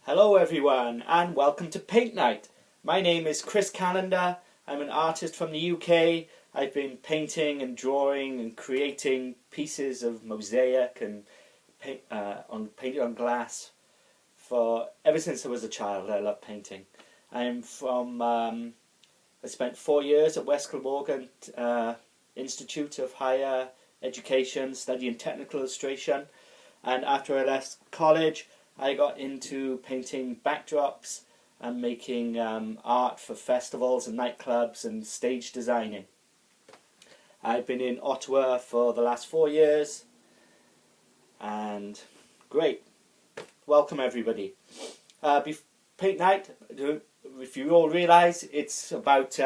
Hello everyone and welcome to Paint Night. My name is Callender. I'm an artist from the UK. I've been painting and drawing and creating pieces of mosaic and painted on glass ever since I was a child. I love painting. I'm from I spent 4 years at West Glamorgan Institute of Higher Education studying technical illustration, and after I left college I got into painting backdrops and making art for festivals and nightclubs and stage designing. I've been in Ottawa for the last 4 years, and great. Welcome everybody. Paint Night, if you all realise, it's about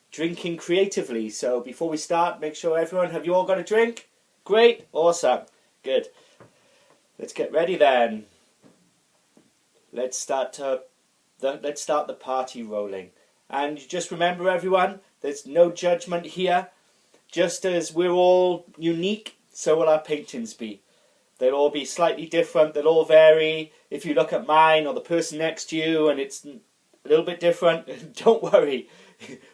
drinking creatively. So before we start, make sure everyone, have you all got a drink? Great, awesome, good. Let's get ready then. Let's start the party rolling. And just remember everyone, there's no judgment here. Just as we're all unique, so will our paintings be. They'll all be slightly different, they'll all vary. If you look at mine or the person next to you and it's a little bit different, don't worry.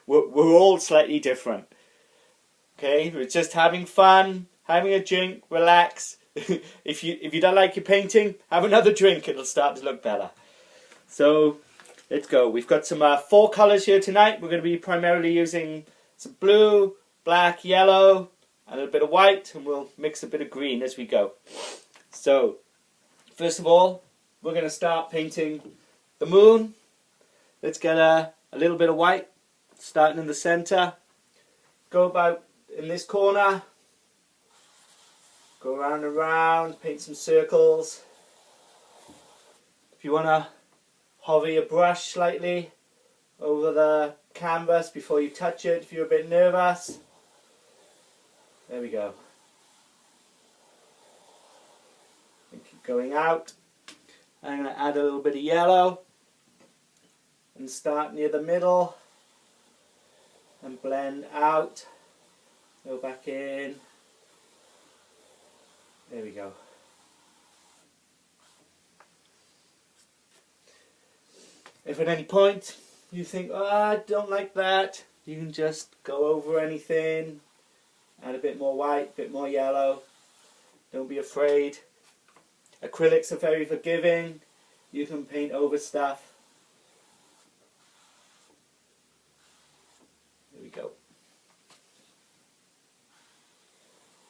We're all slightly different. Okay, we're just having fun, having a drink, relax. If you don't like your painting, have another drink, it'll start to look better. So let's go. We've got some 4 colours here tonight. We're going to be primarily using some blue, black, yellow, and a bit of white, and we'll mix a bit of green as we go. So first of all, we're going to start painting the moon. Let's get a little bit of white, starting in the centre. Go about in this corner. Go around and around, paint some circles. If you want to hover your brush slightly over the canvas before you touch it, if you're a bit nervous. There we go. And keep going out. I'm going to add a little bit of yellow and start near the middle and blend out. Go back in. There we go. If at any point you think, oh, I don't like that, you can just go over anything, add a bit more white, a bit more yellow. Don't be afraid. Acrylics are very forgiving. You can paint over stuff. There we go.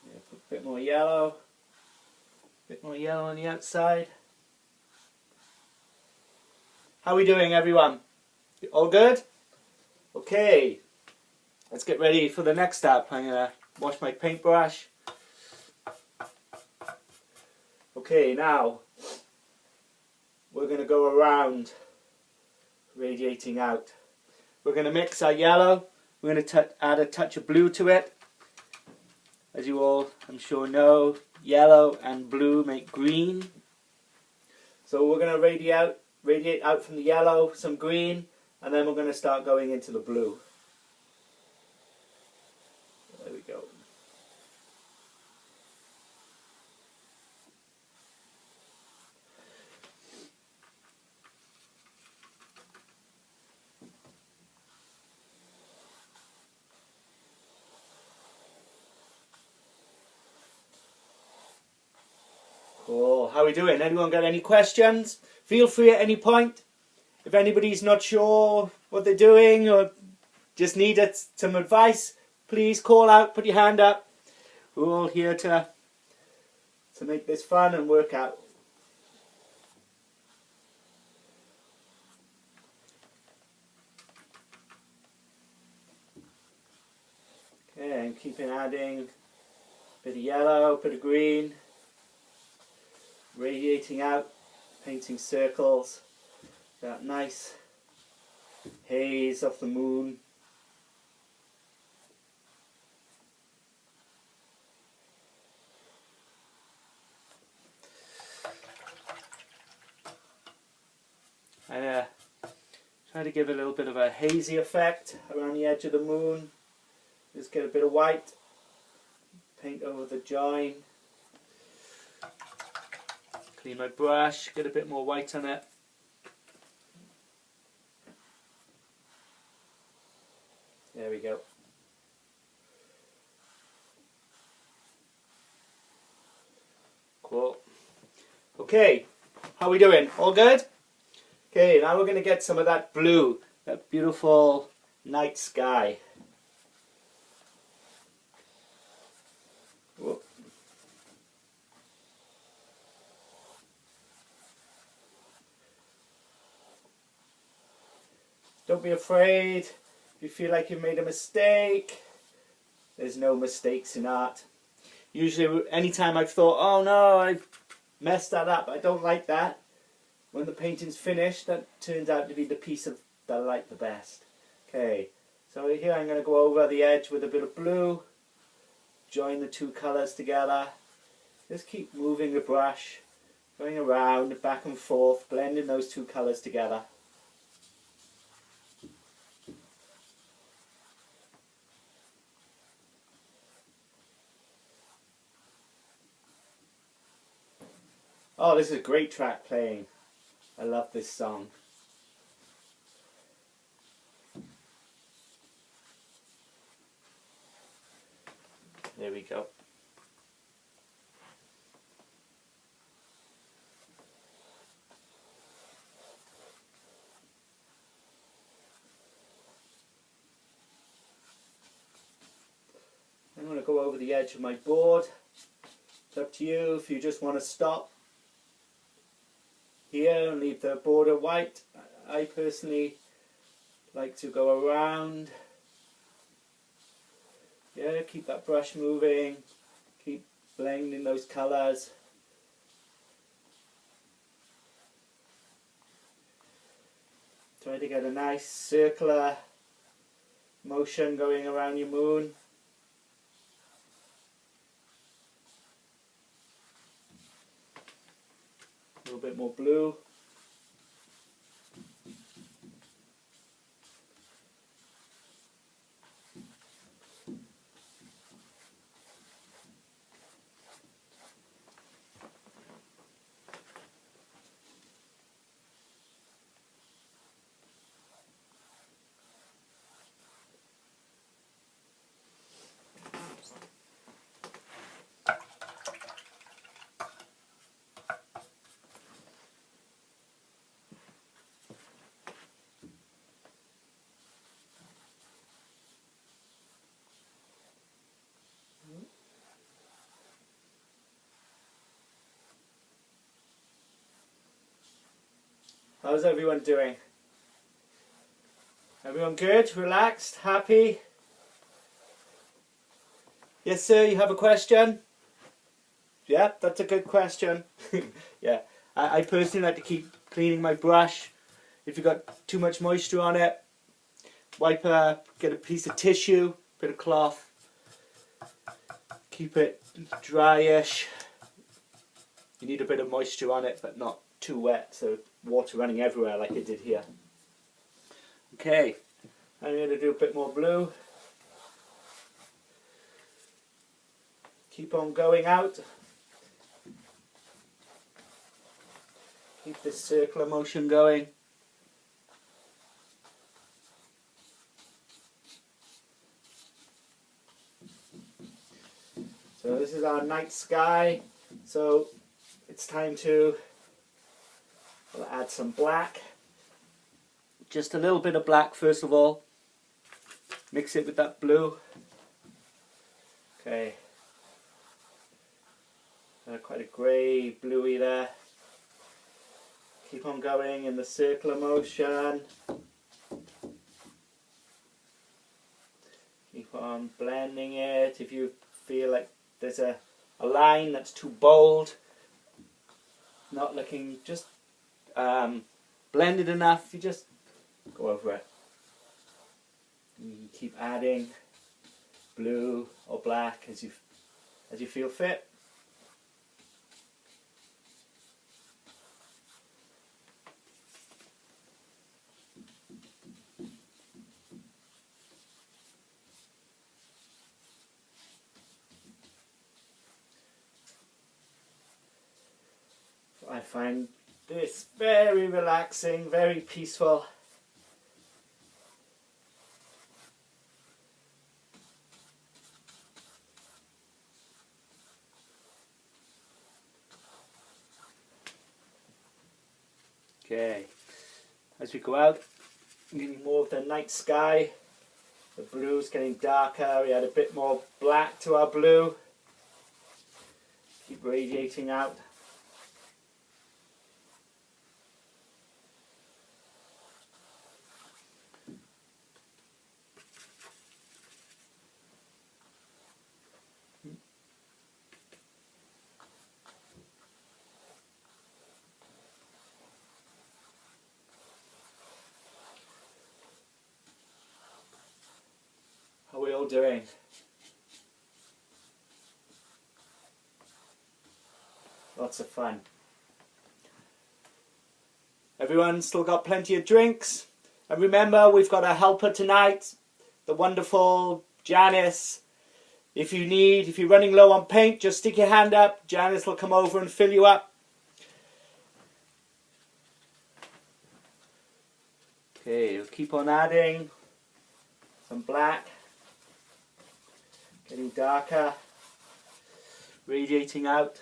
Yeah, put a bit more yellow. Bit more yellow on the outside. How are we doing everyone? All good? Okay. Let's get ready for the next step. I'm going to wash my paintbrush. Okay, now we're going to go around, radiating out. We're going to mix our yellow. We're going to add a touch of blue to it. As you all, I'm sure, know, yellow and blue make green. So we're going to radiate out from the yellow some green, and then we're going to start going into the blue. There we go. Cool. How are we doing? Anyone got any questions? Feel free at any point. If anybody's not sure what they're doing or just needed some advice, please call out, put your hand up. We're all here to make this fun and work out. Okay, and keeping adding a bit of yellow, a bit of green. Radiating out, painting circles, that nice haze of the moon. I try to give a little bit of a hazy effect around the edge of the moon. Just get a bit of white, paint over the join. Clean my brush, get a bit more white on it. There we go. Cool. Okay, how are we doing? All good? Okay, now we're going to get some of that blue, that beautiful night sky. Whoop. Don't be afraid if you feel like you've made a mistake. There's no mistakes in art. Usually anytime I've thought, oh no, I've messed that up, I don't like that, when the painting's finished, that turns out to be the piece that I like the best. Okay, so here I'm going to go over the edge with a bit of blue, join the two colours together, just keep moving the brush, going around, back and forth, blending those two colours together. Oh, this is a great track playing. I love this song. There we go. I'm going to go over the edge of my board. It's up to you if you just want to stop here and leave the border white. I personally like to go around. Yeah, keep that brush moving, keep blending those colours. Try to get a nice circular motion going around your moon. A little bit more blue. How's everyone doing? Everyone good? Relaxed? Happy? Yes, sir, you have a question? Yeah, that's a good question. Yeah, I personally like to keep cleaning my brush. If you've got too much moisture on it, get a piece of tissue, bit of cloth, keep it dryish. You need a bit of moisture on it, but not too wet, so water running everywhere like it did here. Okay, I'm going to do a bit more blue. Keep on going out. Keep this circular motion going. So this is our night sky. So it's time to add some black. Just a little bit of black first of all. Mix it with that blue. Okay. Quite a grey, bluey there. Keep on going in the circular motion. Keep on blending it. If you feel like there's a line that's too bold, not looking just blended enough, you just go over it. You keep adding blue or black as you feel fit. I find this very relaxing, very peaceful. Okay, as we go out, I'm getting more of the night sky. The blue's getting darker. We add a bit more black to our blue. Keep radiating out. How are we all doing? Lots of fun. Everyone still got plenty of drinks. And remember, we've got a helper tonight, the wonderful Janice. If you're running low on paint, just stick your hand up. Janice will come over and fill you up. Okay, we'll keep on adding some black. Getting darker. Radiating out.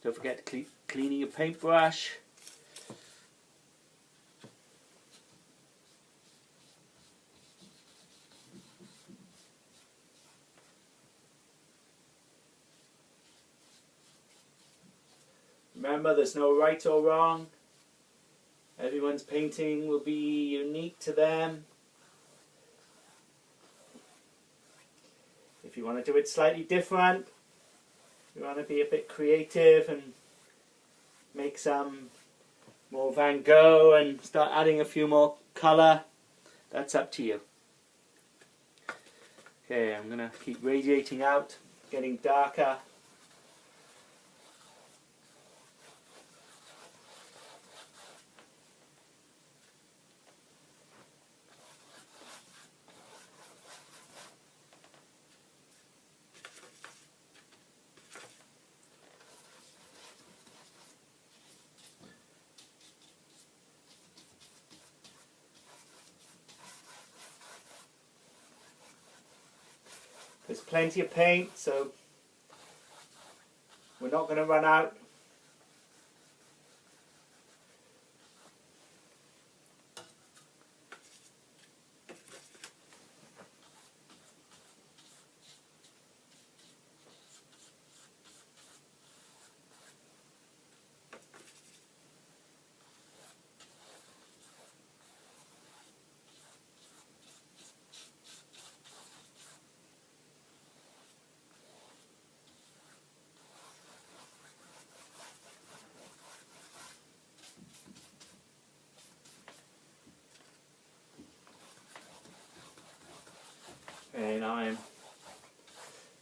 Don't forget to cleaning your paintbrush. Remember, there's no right or wrong. Everyone's painting will be unique to them. If you want to do it slightly different, you want to be a bit creative and make some more Van Gogh and start adding a few more colour, that's up to you. Okay, I'm going to keep radiating out, getting darker. There's plenty of paint, so we're not going to run out. And I'm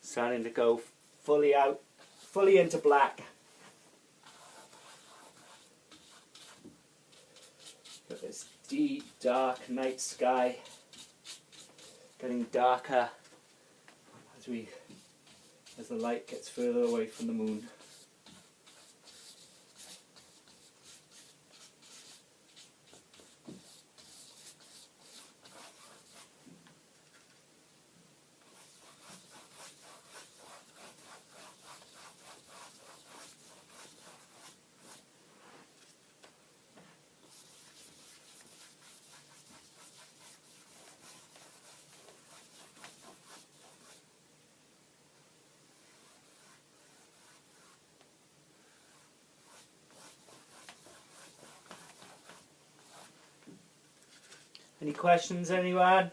starting to go fully into black. Got this deep, dark night sky, getting darker as the light gets further away from the moon. Any questions, anyone?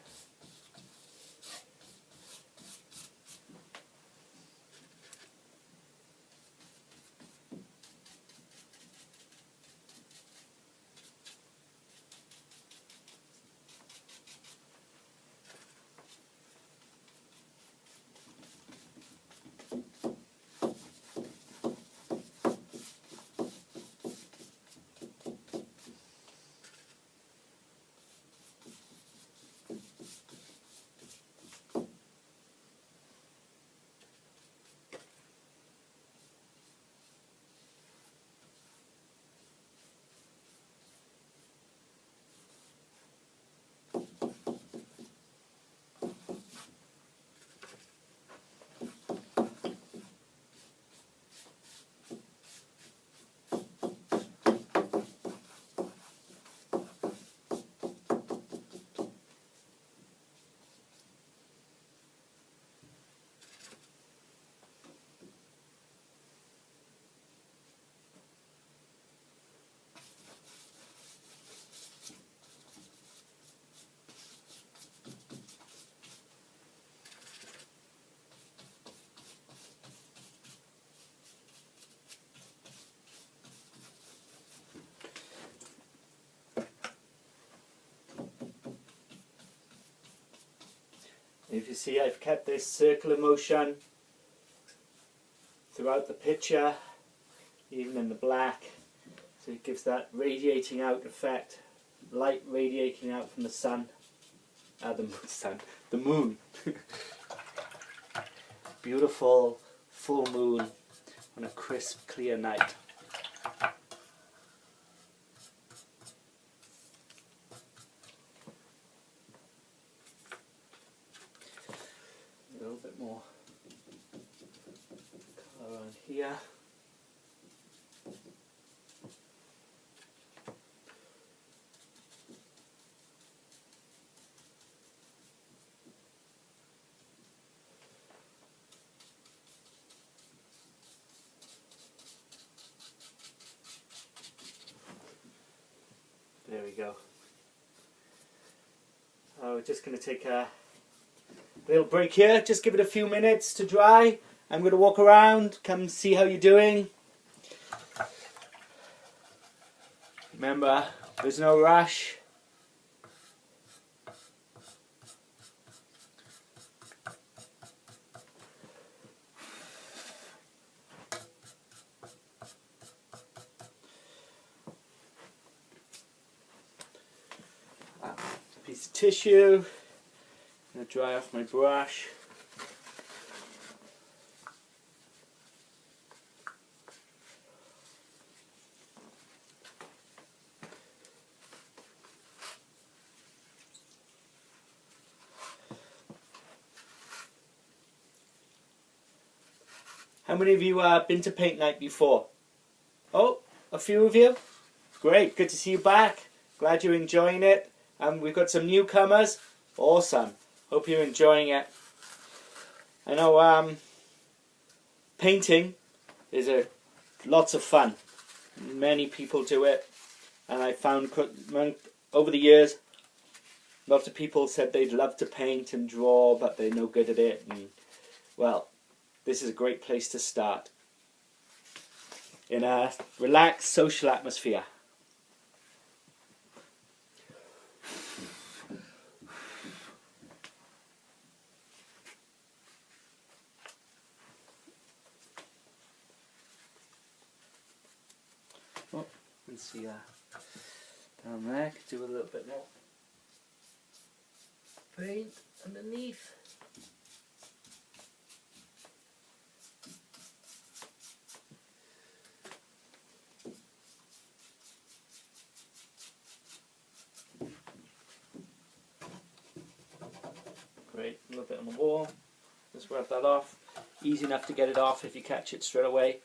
If you see, I've kept this circular motion throughout the picture, even in the black, so it gives that radiating out effect, light radiating out from the sun, the moon. Beautiful full moon on a crisp, clear night. A little bit more colour on here. There we go. So we're just going to take a little break here, just give it a few minutes to dry. I'm going to walk around, come see how you're doing. Remember, there's no rush. Piece of tissue. I'm going to dry off my brush. How many of you have been to paint night before? Oh, a few of you? Great, good to see you back. Glad you're enjoying it. And we've got some newcomers. Awesome. Hope you're enjoying it. I know painting is lots of fun. Many people do it. And I found over the years, lots of people said they'd love to paint and draw, but they're no good at it. And, well, this is a great place to start. In a relaxed social atmosphere. Oh, let's see down there, could do a little bit more paint underneath. Great, a little bit on the wall. Just rub that off. Easy enough to get it off if you catch it straight away.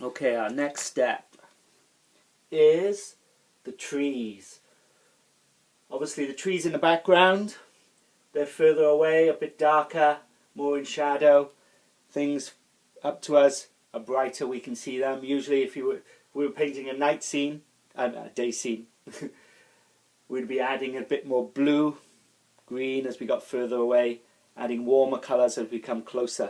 Okay, our next step is the trees. Obviously the trees in the background, they're further away, a bit darker, more in shadow. Things up to us are brighter we can see them. Usually if we were painting a night scene, a day scene, we'd be adding a bit more blue, green as we got further away, adding warmer colours as we come closer.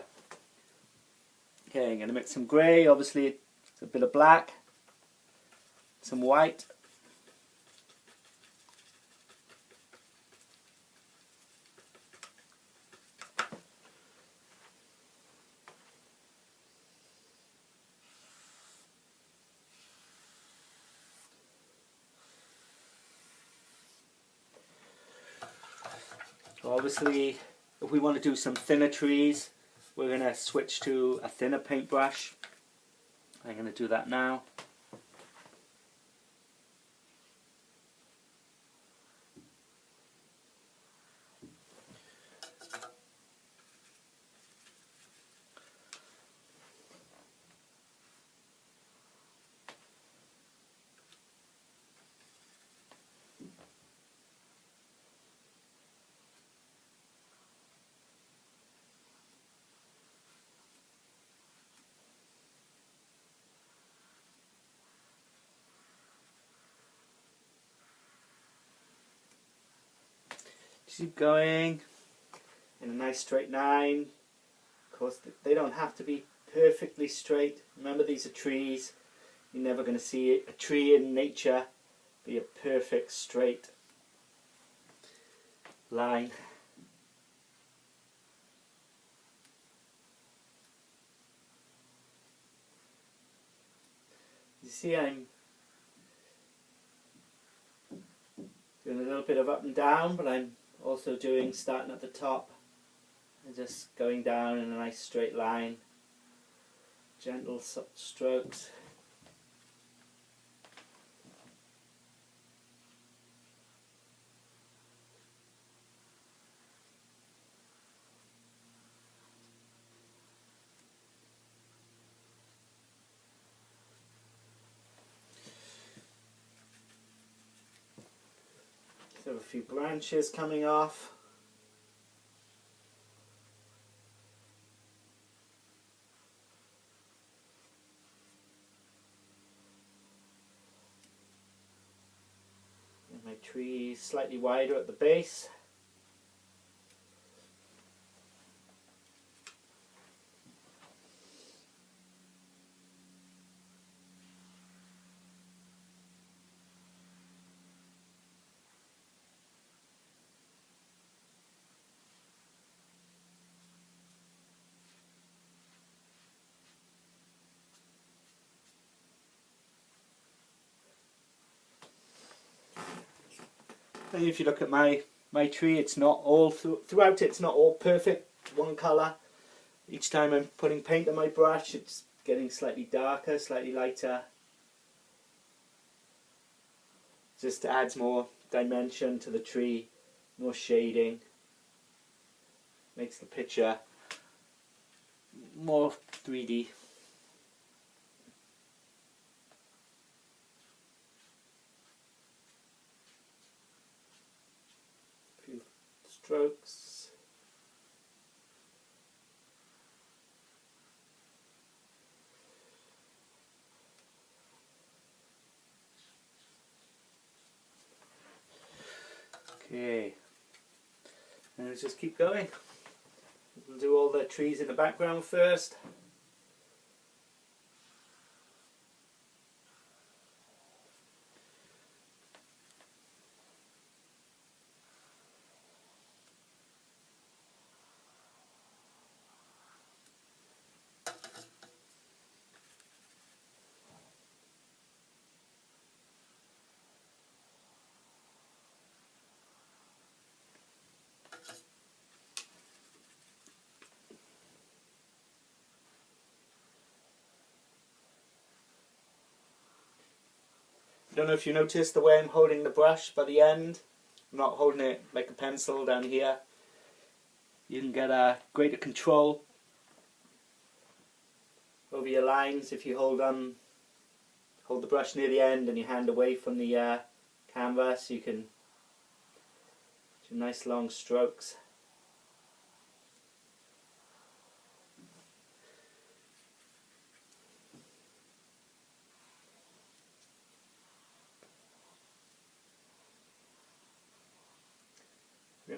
Okay, I'm going to mix some grey, obviously a bit of black, some white. So obviously, if we want to do some thinner trees, we're going to switch to a thinner paintbrush. I'm going to do that now. Keep going in a nice straight line. Of course, they don't have to be perfectly straight. Remember, these are trees. You're never going to see a tree in nature be a perfect straight line. You see, I'm doing a little bit of up and down, but I'm also doing starting at the top and just going down in a nice straight line, gentle strokes. So a few branches coming off. And my tree slightly wider at the base. And if you look at my tree, it's not all throughout it's not all perfect one colour. Each time I'm putting paint on my brush, it's getting slightly darker, slightly lighter. Just adds more dimension to the tree, more shading. Makes the picture more 3D. Few strokes. Okay, and let's just keep going. We'll do all the trees in the background first. I don't know if you noticed the way I'm holding the brush by the end. I'm not holding it like a pencil down here. You can get a greater control over your lines if you hold the brush near the end and your hand away from the canvas. You can do nice long strokes.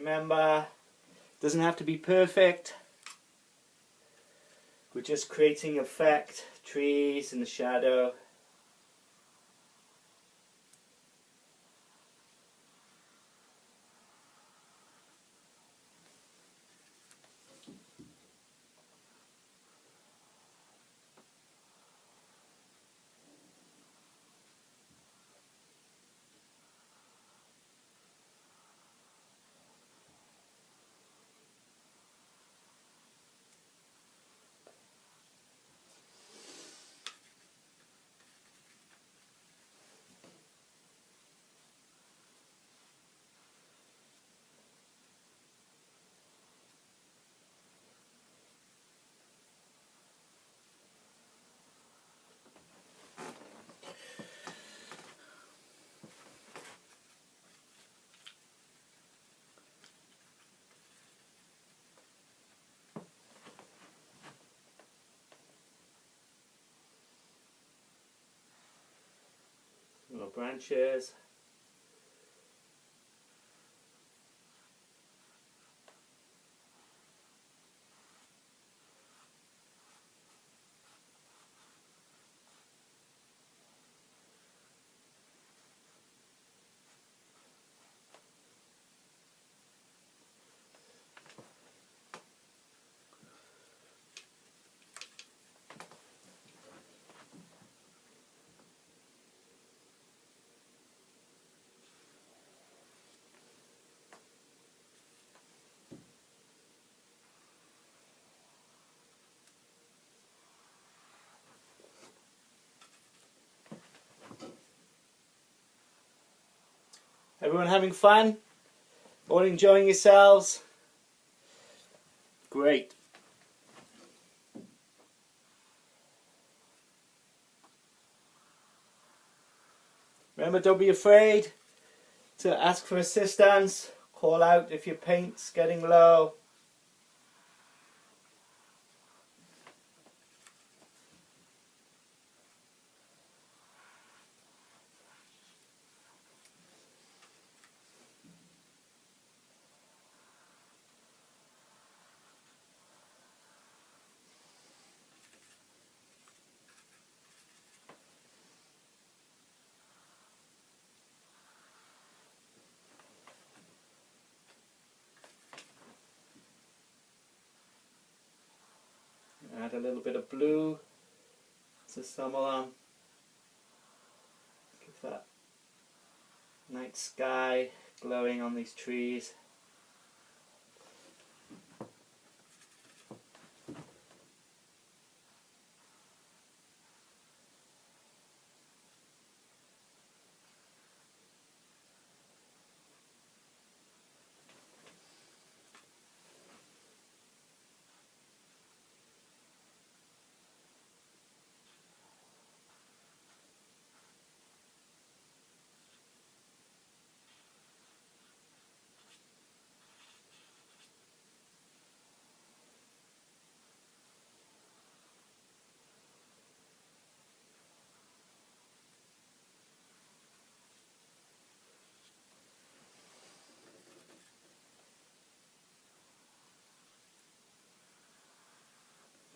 remember, it doesn't have to be perfect. We're just creating effect, trees in the shadow. Little branches. Everyone having fun? All enjoying yourselves? Great. Remember, don't be afraid to ask for assistance. Call out if your paint's getting low. Add a little bit of blue to some of them. Give that night sky glowing on these trees.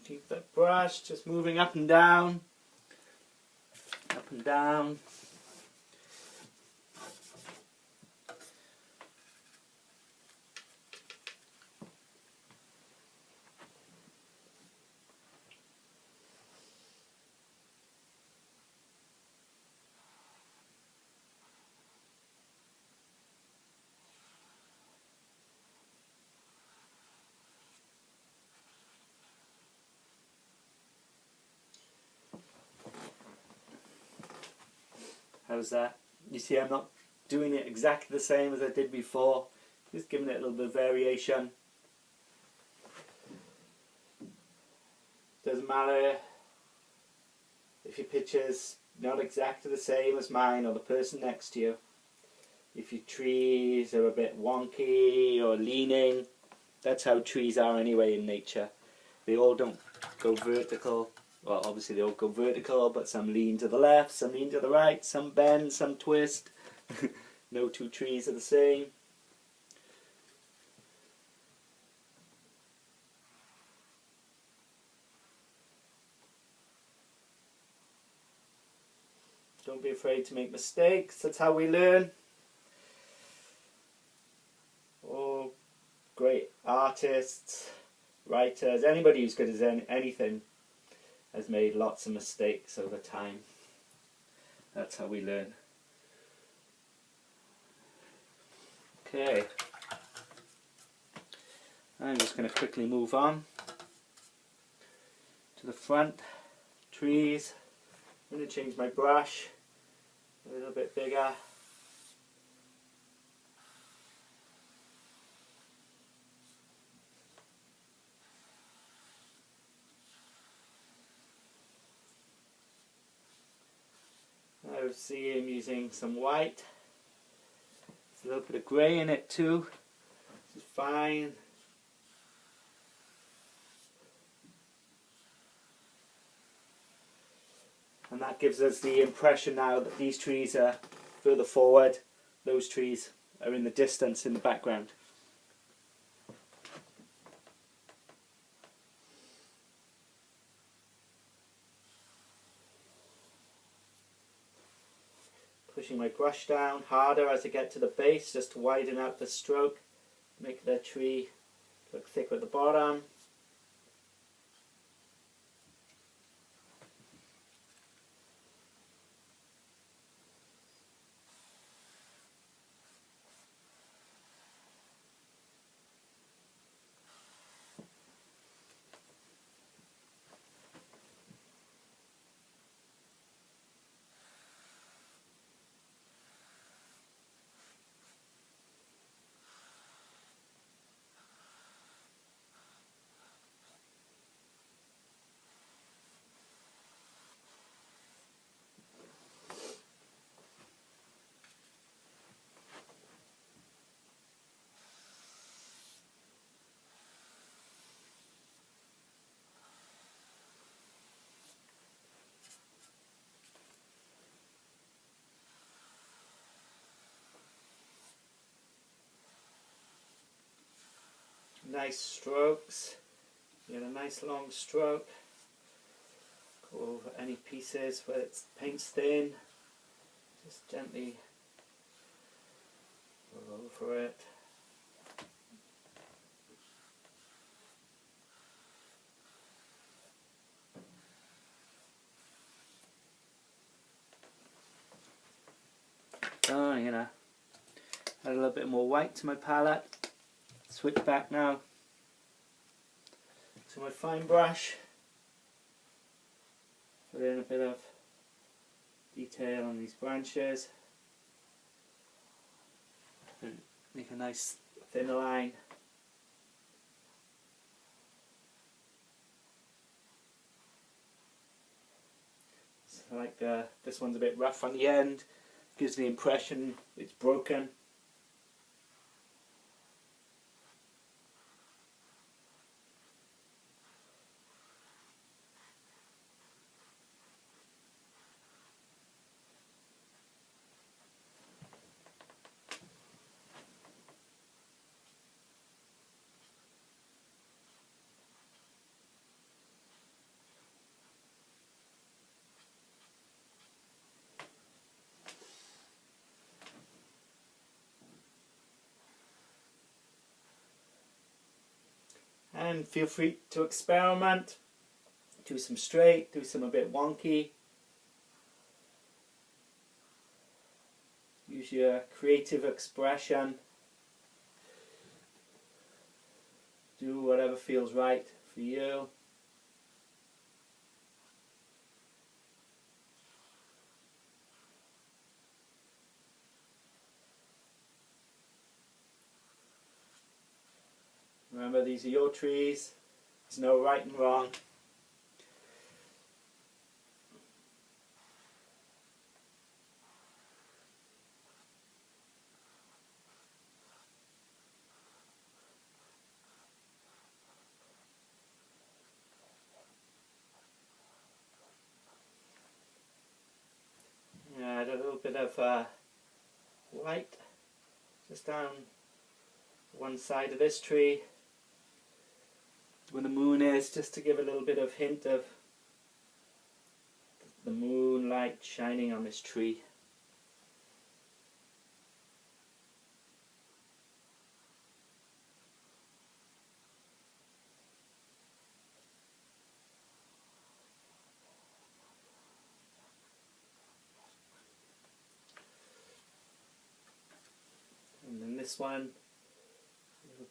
Keep that brush just moving up and down, up and down. How's that? You see, I'm not doing it exactly the same as I did before, just giving it a little bit of variation. Doesn't matter if your picture's not exactly the same as mine or the person next to you. If your trees are a bit wonky or leaning, that's how trees are anyway in nature. They all don't go vertical. Well, obviously they all go vertical, but some lean to the left, some lean to the right, some bend, some twist. No two trees are the same. Don't be afraid to make mistakes. That's how we learn. All great artists, writers, anybody who's good at anything has made lots of mistakes over time. That's how we learn. Okay. I'm just going to quickly move on to the front. Trees. I'm going to change my brush a little bit bigger. I see him using some white. There's a little bit of grey in it too. This is fine. And that gives us the impression now that these trees are further forward. Those trees are in the distance in the background. Pushing my brush down harder as I get to the base, just to widen out the stroke, make the tree look thick at the bottom. Nice strokes. Get a nice long stroke. Go over any pieces where it's paint's thin. Just gently go over it. So I'm gonna add a little bit more white to my palette. Switch back now to my fine brush. Put in a bit of detail on these branches. And make a nice thinner line. So like this one's a bit rough on the end. Gives the impression it's broken. And feel free to experiment, do some straight, do some a bit wonky. Use your creative expression. Do whatever feels right for you. Remember, these are your trees. There's no right and wrong. Add a little bit of white just down one side of this tree where the moon is, just to give a little bit of hint of the moonlight shining on this tree. And then this one,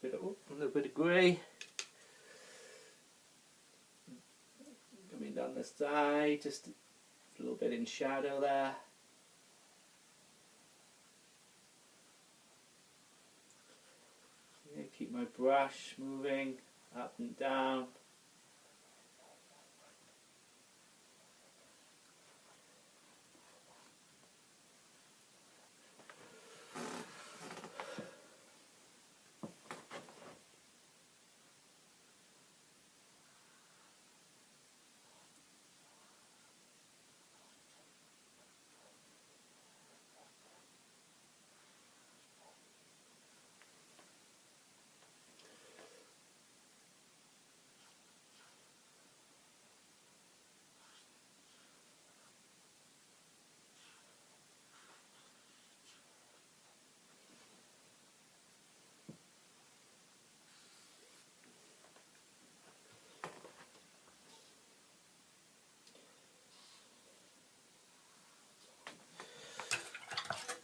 a little bit of grey. Coming down the side, just a little bit in shadow there. Yeah, keep my brush moving up and down.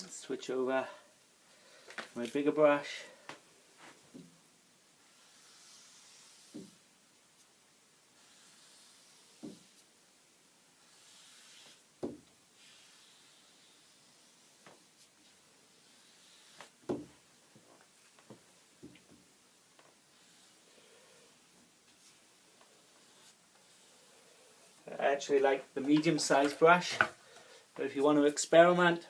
Switch over my bigger brush. I actually like the medium-sized brush, but if you want to experiment,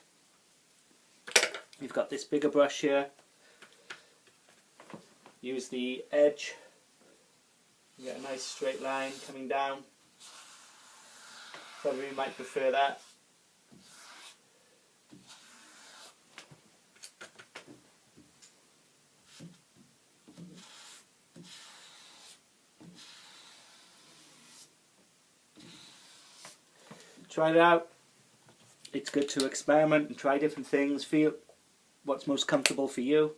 you've got this bigger brush here. Use the edge. You get a nice straight line coming down. Some of you might prefer that. Try it out. It's good to experiment and try different things. Feel what's most comfortable for you.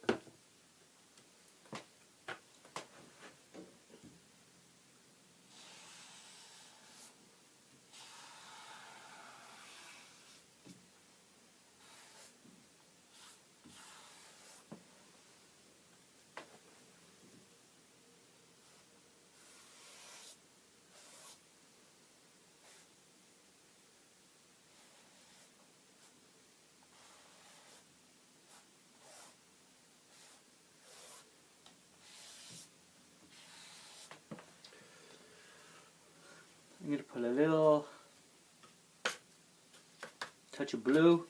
I'm going to put a little touch of blue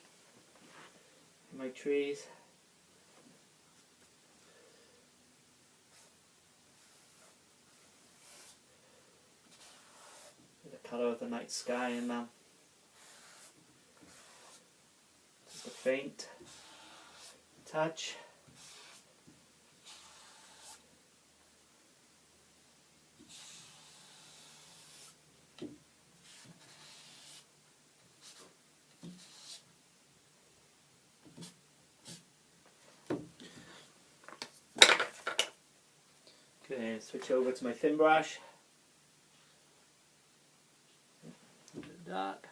in my trees. The colour of the night sky in them. Just a faint touch. Okay, switch over to my thin brush. A bit dark.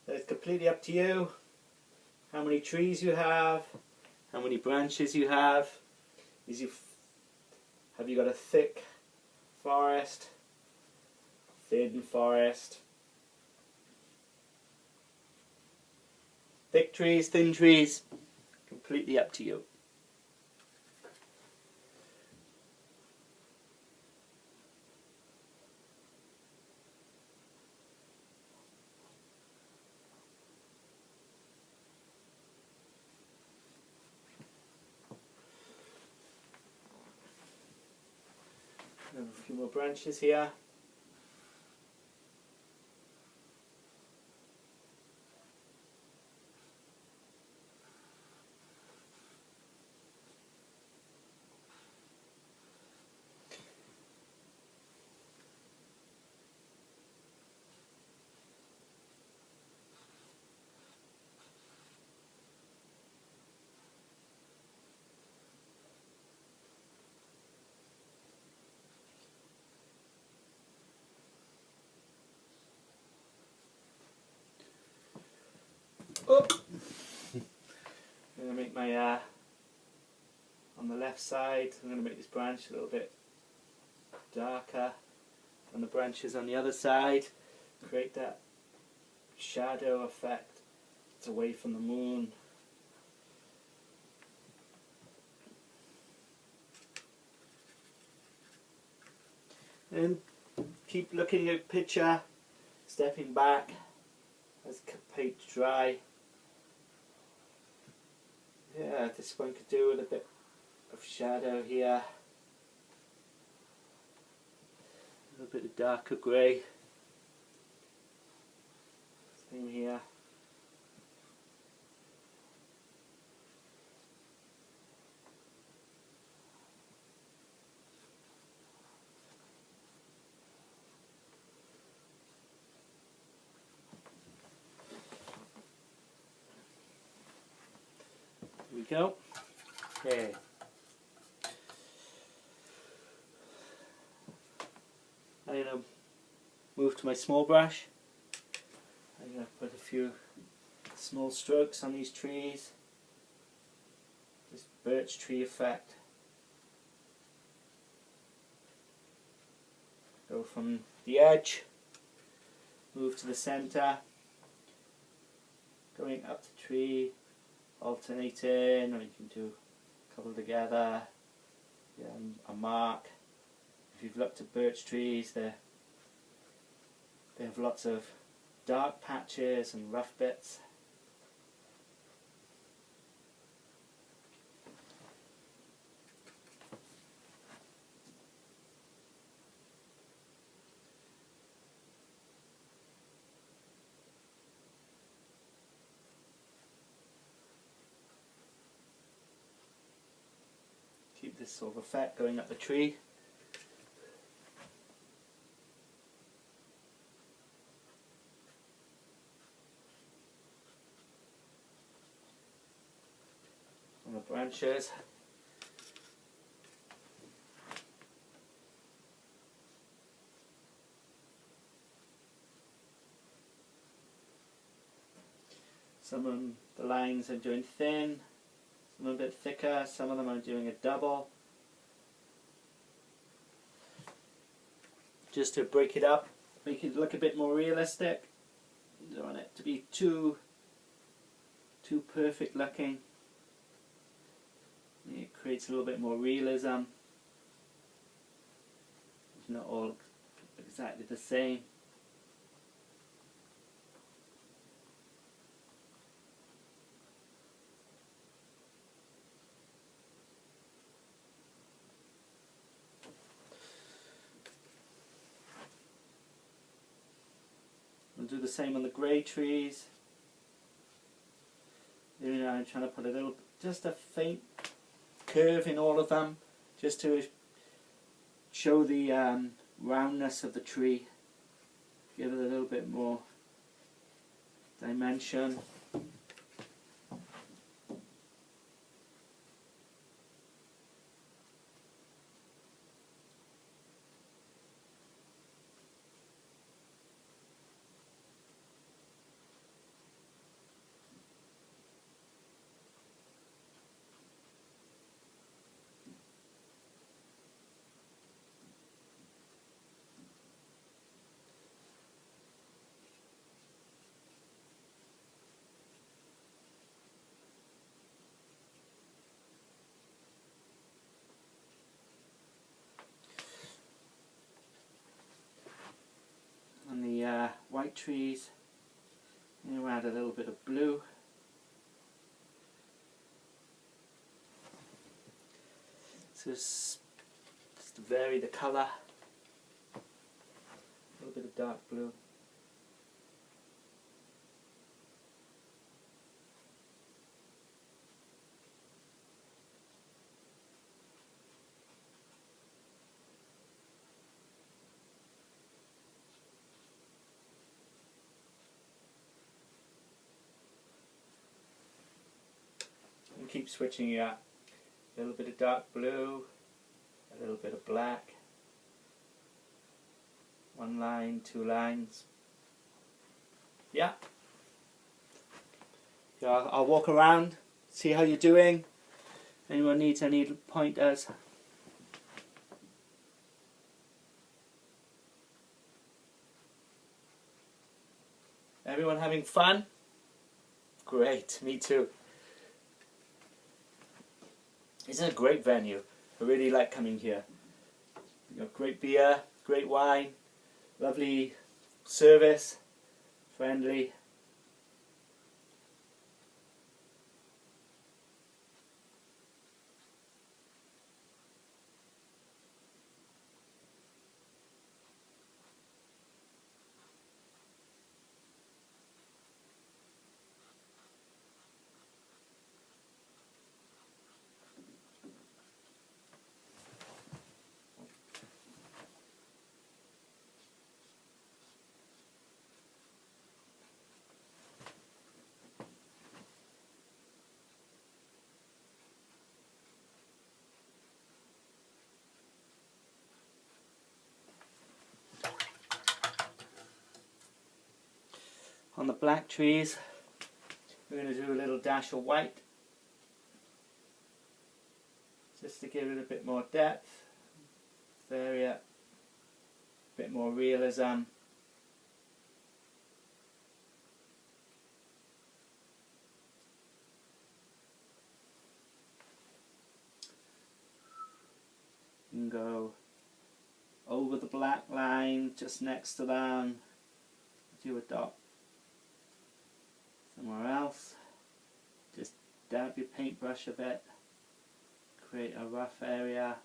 It's completely up to you how many trees you have, how many branches you have. Have you got a thick forest, thin forest, thick trees, thin trees? Completely up to you. have a few more branches here. Oh! I'm going to make my, on the left side, I'm going to make this branch a little bit darker than the branches on the other side. Create that shadow effect. It's away from the moon. And keep looking at the picture, stepping back as paint dry. Yeah, this one could do with a bit of shadow here. A little bit of darker grey. Same here. Here we go. Okay. I'm going to move to my small brush. I'm going to put a few small strokes on these trees. This birch tree effect. Go from the edge, move to the center, going up the tree, alternating, or you can do a couple together. Yeah, a mark. If you've looked at birch trees, they have lots of dark patches and rough bits. Keep this sort of effect going up the tree. On the branches. Some of them, the lines I'm doing thin, some a bit thicker, some of them I'm doing a double. Just to break it up, make it look a bit more realistic. You don't want it to be too perfect looking. It creates a little bit more realism. It's not all exactly the same. I'll do the same on the grey trees. You know, I'm trying to put a little, just a faint curve in all of them, just to show the roundness of the tree. Give it a little bit more dimension. On the white trees, you know, add a little bit of blue. So just to vary the colour. A little bit of dark blue. And keep switching it up. A little bit of dark blue, a little bit of black. One line, two lines. Yeah. Yeah, I'll walk around, see how you're doing. Anyone needs any pointers? Everyone having fun? Great, me too. It's a great venue. I really like coming here. You got great beer, great wine, lovely service, friendly. On the black trees, we're going to do a little dash of white, just to give it a bit more depth, vary it, a bit more realism. You can go over the black line, just next to them, do a dot. Somewhere else, just dab your paintbrush a bit, create a rough area.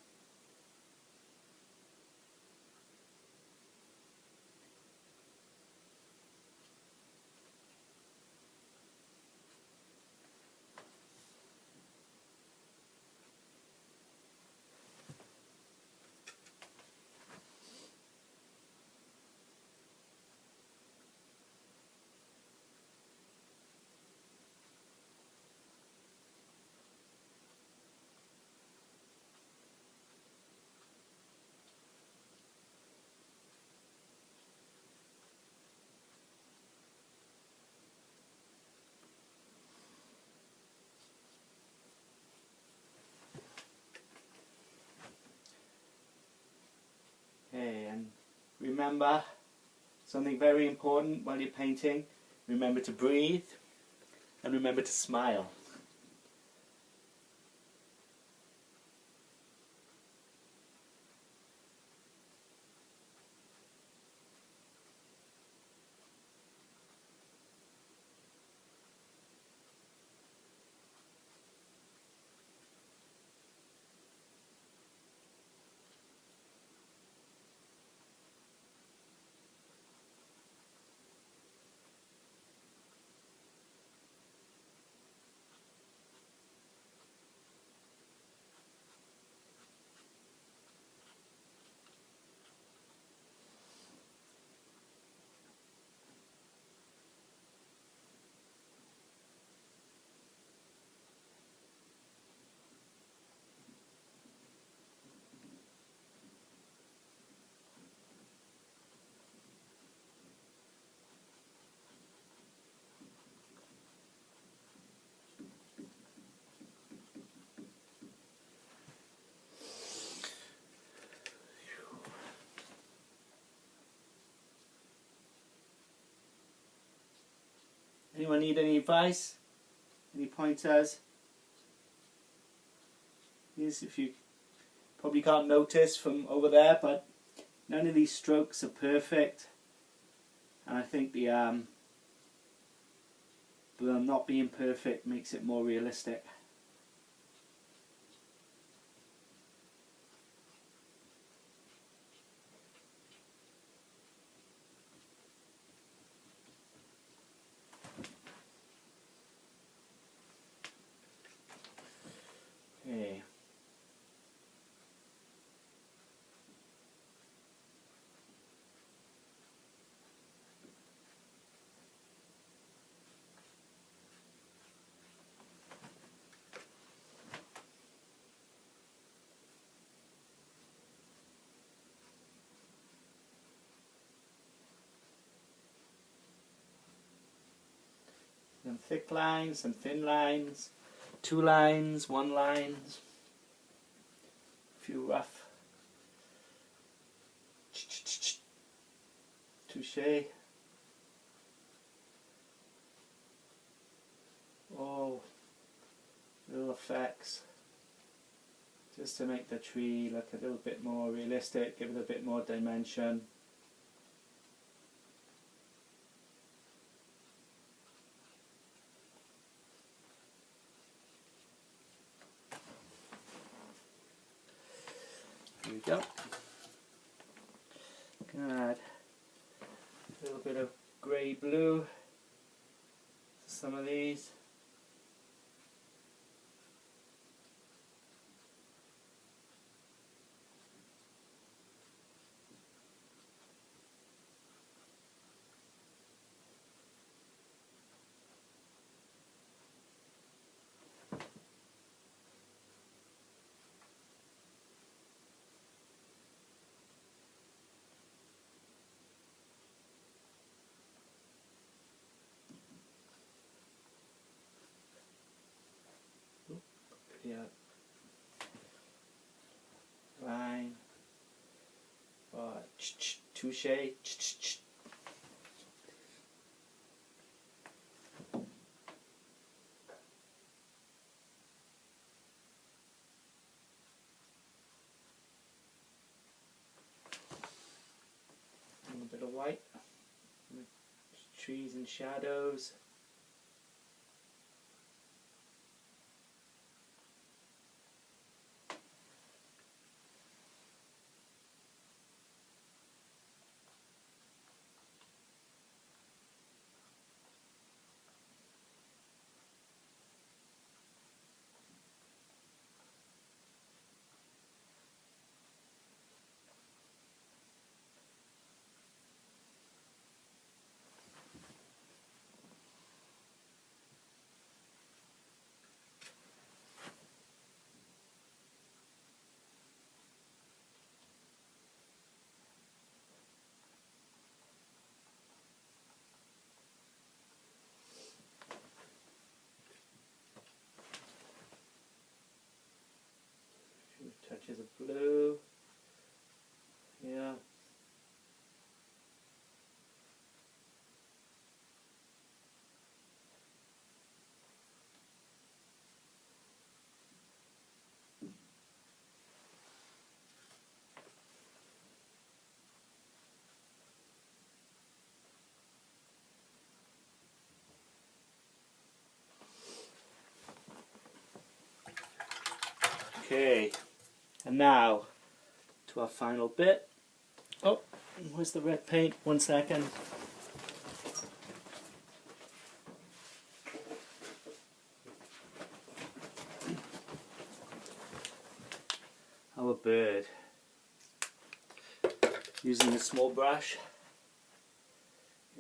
Okay, and remember something very important while you're painting. Remember to breathe and remember to smile. Anyone need any advice? Any pointers? Yes, if you probably can't notice from over there, but none of these strokes are perfect, and I think the them not being perfect makes it more realistic. thick lines, some thin lines, 2 lines, 1 lines, a few rough. Touche. Oh, little effects. Just to make the tree look a little bit more realistic, give it a bit more dimension. Here we go. Gonna add a little bit of grey blue to some of these. Yeah. Line. Touche. A bit of white. Trees and shadows. Touches of blue. Yeah. Okay. And now to our final bit. Oh, where's the red paint? 1 second. Our bird. Using a small brush.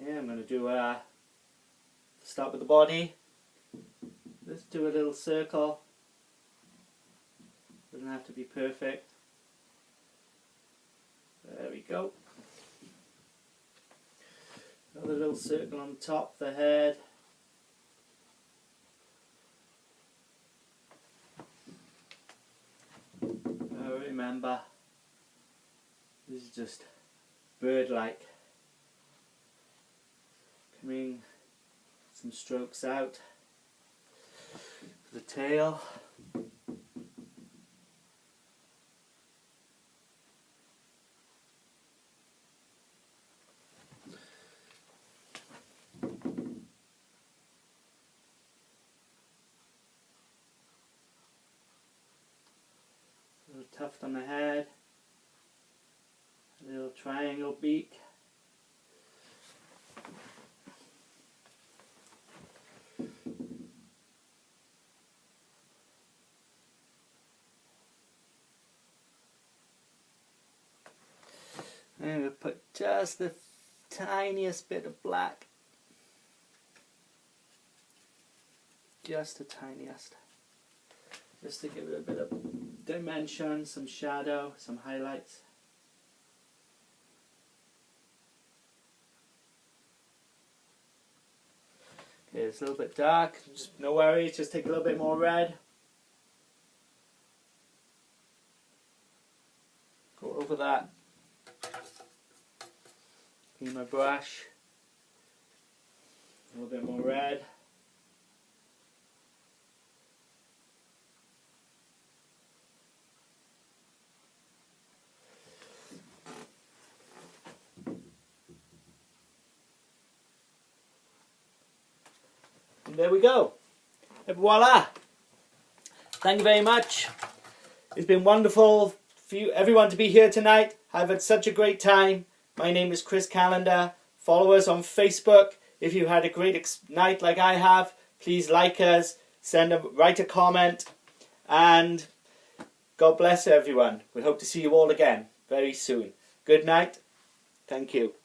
Yeah, I'm going to do start with the body. Let's do a little circle. Doesn't have to be perfect. There we go. Another little circle on top of the head. Now remember, this is just bird-like. Coming some strokes out for the tail. Tuft on the head, a little triangle beak. I'm going to put just the tiniest bit of black, just the tiniest, just to give it a bit of dimension, some shadow, some highlights. Okay, it's a little bit dark. Just no worries. Just take a little bit more red. Go over that. Clean my brush. A little bit more red. And there we go. And voila. Thank you very much. It's been wonderful for you, everyone, to be here tonight. I've had such a great time. My name is Chris Callender. Follow us on Facebook. If you had a great night like I have, please like us, write a comment, and God bless everyone. We hope to see you all again very soon. Good night. Thank you.